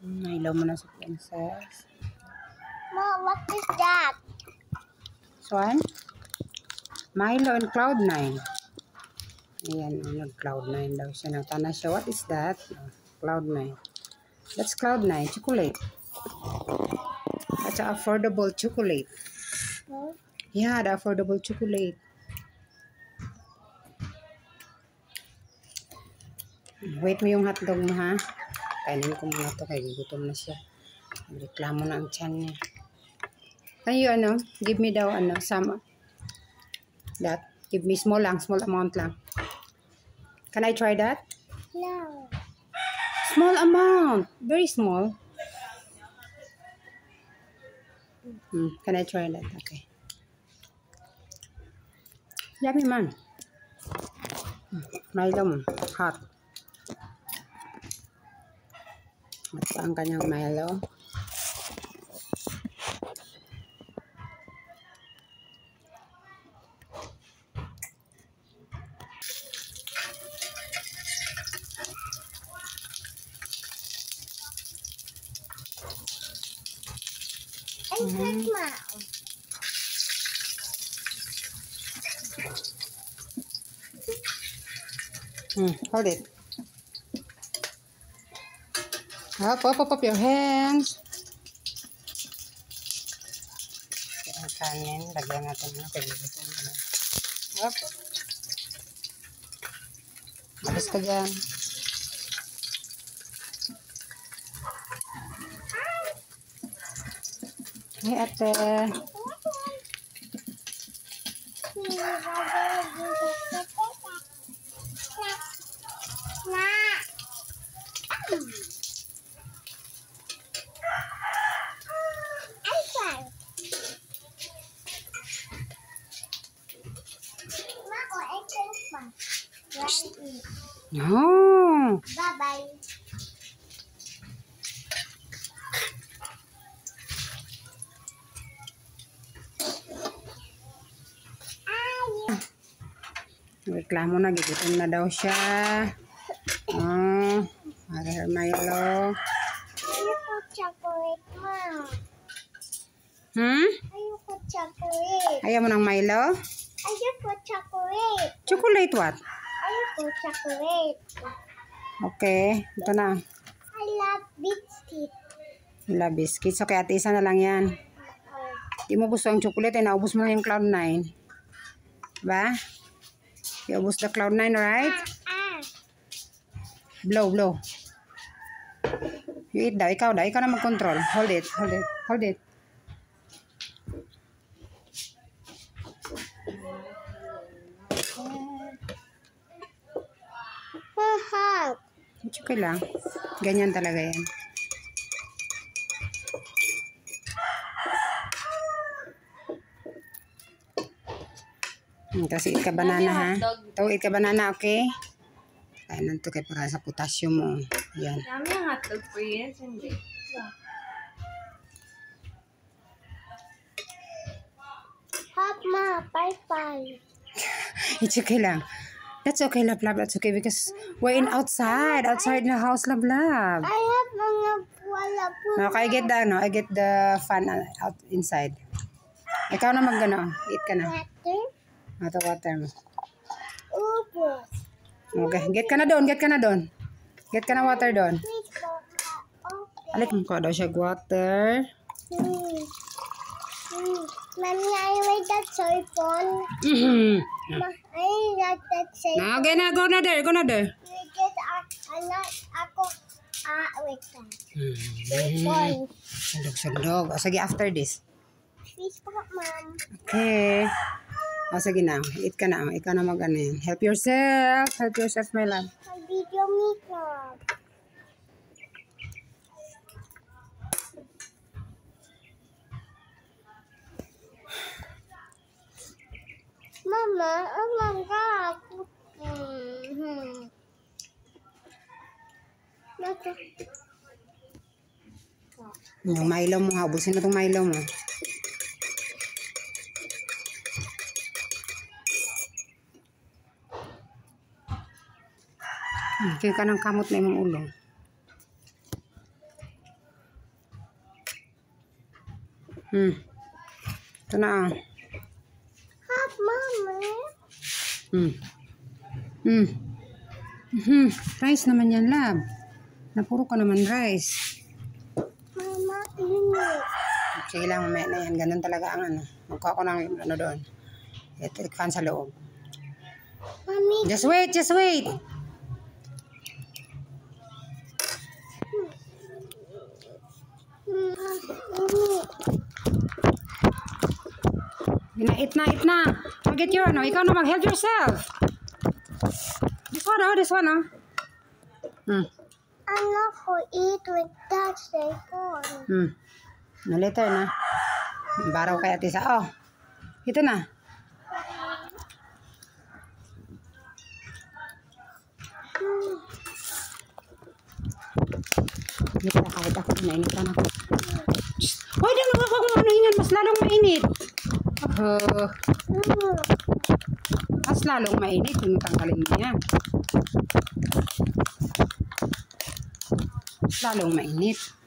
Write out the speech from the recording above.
Nailaw mo na sa princess. Mom, what is that? So, one? Milo and Cloud9. Ayan, nag-Cloud9 daw siya. Nagtana siya, what is that? Cloud9. That's Cloud9, chocolate. That's an affordable chocolate. Hmm? Yeah, the affordable chocolate. Wait mo yung hotdog mo, ha? Kainin ko muna to kaya gutom na siya. Reklamo na ang tiyan niya. Can you, give me daw, some, that. Give me small amount lang. Can I try that? No. Small amount. Very small. Can I try that? Okay. Yummy man. Milo mo. Hot. Ito ang kanyang Milo. And take mom. Hold it. Up your hands. Ang kanin. Lagyan natin na. Pag-ibigay mo na. Up. Alis ka dyan. Hey, ate. No. Bye-bye. Reklamo na, gigutom na daw siya. Milo. Ayoko chocolate, Mom. Ayoko chocolate. Ayaw mo ng Milo? Ayoko chocolate. Chocolate what? Ayoko chocolate. Okay, ito na. I love biscuit. Wala biscuits. Okay, ate, isa na lang yan. Di mo gusto ang chocolate, naubos mo na yung Cloud9. Diba? Iubos the Cloud9, right? Blow. You eat daw. Ikaw na mag-control. Hold it. Mahal. It's okay lang. Ganyan talaga yan. Tapos eat ka banana, ha? Ito, eat ka banana, okay? Kainan to kay para sa potassium mo. Yan. Dami ang hotdog for you. Hindi. Hot, Ma. Bye-bye. It's okay lang. That's okay, love. That's okay because we're in outside the house, love. I have mga wala po. No, I get the fan out inside. Ikaw na eat ka na. Water. Water mo. Ubos. Okay, get ka na doon. Get ka na water doon. Please go. Okay. Alik ko daw siya water. Mommy, I like that soy phone. I like that soy phone. Okay na, go na there. Because ako, wait lang. Soy phone. Sundog. Sige, after this. Please po, Mom. Okay. Sige na. Eat ka na. Ikaw na yan. Help yourself, my love. Video me, Mom. Mama, Yung Milo mo, habusin na itong Milo mo. Kaya ka ng kamot na yung ulo. Ito na. Hot, Mama. Rice naman yan, love. Napuro ka naman rice. Mama, init. Sige lang, mamaya na yan. Ganun talaga ang ano. Magkuha ko ng ano doon. Electric fan sa loob. Mami, Just wait, just wait. Eat na. Mag-get your ano. Ikaw na mag-help yourself. This one, oh. I'm not going to eat with that phone. Later na. Baraw kaya tisa. Oh. Ito na. Hindi ka kahit ako. Nainitan ako. Hoy, di mo ako kung ano yan. Mas lalong mainit. Mas lalong mainit. Yung tanggalin mo yan. Mas lalong mainit.